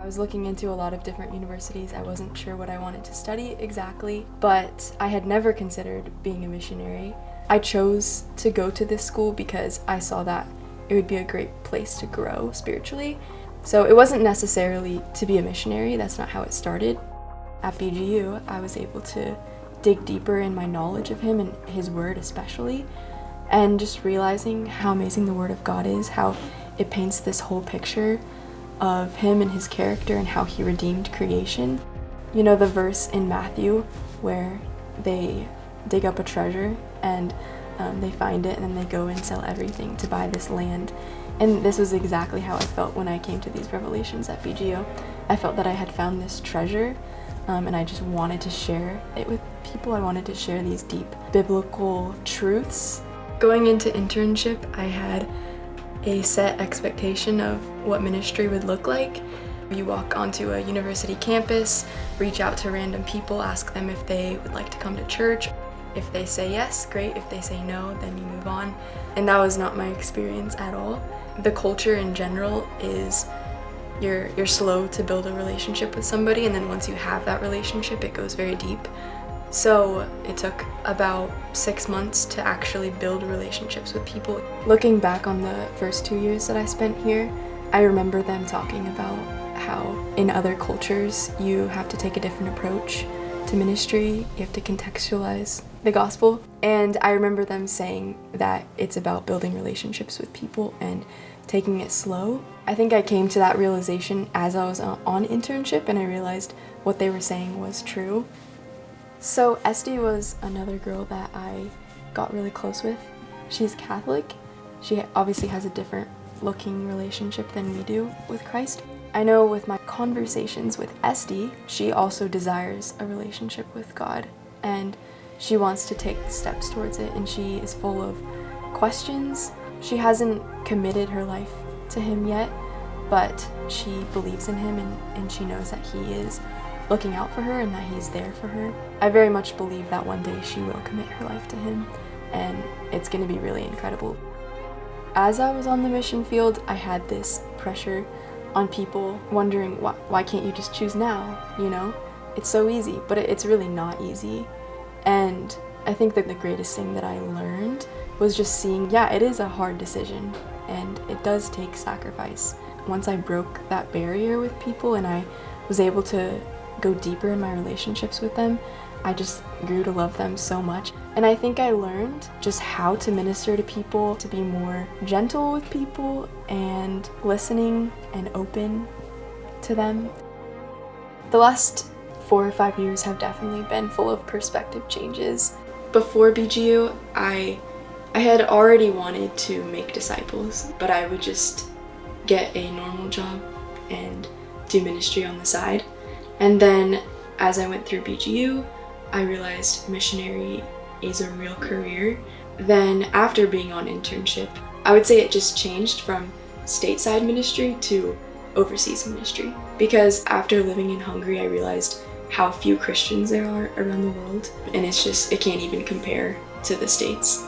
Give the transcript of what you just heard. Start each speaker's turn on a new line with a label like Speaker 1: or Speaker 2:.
Speaker 1: I was looking into a lot of different universities. I wasn't sure what I wanted to study exactly, but I had never considered being a missionary. I chose to go to this school because I saw that it would be a great place to grow spiritually. So it wasn't necessarily to be a missionary, that's not how it started. At BGU, I was able to dig deeper in my knowledge of him and his word especially, and just realizing how amazing the Word of God is, how it paints this whole picture of him and his character and how he redeemed creation. You know the verse in Matthew where they dig up a treasure and they find it and then they go and sell everything to buy this land. And this was exactly how I felt when I came to these revelations at BGO. I felt that I had found this treasure and I just wanted to share it with people. I wanted to share these deep biblical truths. Going into internship, I had a set expectation of what ministry would look like. You walk onto a university campus, reach out to random people, ask them if they would like to come to church. If they say yes, great. If they say no, then you move on. And that was not my experience at all. The culture in general is you're slow to build a relationship with somebody, and then once you have that relationship, it goes very deep. So it took about 6 months to actually build relationships with people. Looking back on the first 2 years that I spent here, I remember them talking about how in other cultures you have to take a different approach to ministry, you have to contextualize the gospel. And I remember them saying that it's about building relationships with people and taking it slow. I think I came to that realization as I was on internship, and I realized what they were saying was true. So Esty was another girl that I got really close with. She's Catholic. She obviously has a different looking relationship than we do with Christ. I know with my conversations with Esty, she also desires a relationship with God, and she wants to take steps towards it, and she is full of questions. She hasn't committed her life to him yet, but she believes in him, and she knows that he is looking out for her and that he's there for her. I very much believe that one day she will commit her life to him, and it's going to be really incredible. As I was on the mission field, I had this pressure on people wondering, why can't you just choose now, you know? It's so easy, but it's really not easy. And I think that the greatest thing that I learned was just seeing, it is a hard decision, and it does take sacrifice. Once I broke that barrier with people and I was able to go deeper in my relationships with them, I just grew to love them so much. And I think I learned just how to minister to people, to be more gentle with people and listening and open to them. The last 4 or 5 years have definitely been full of perspective changes. Before BGU, I had already wanted to make disciples, but I would just get a normal job and do ministry on the side. And then as I went through BGU, I realized missionary is a real career. Then after being on internship, I would say it just changed from stateside ministry to overseas ministry. Because after living in Hungary, I realized how few Christians there are around the world. And it can't even compare to the States.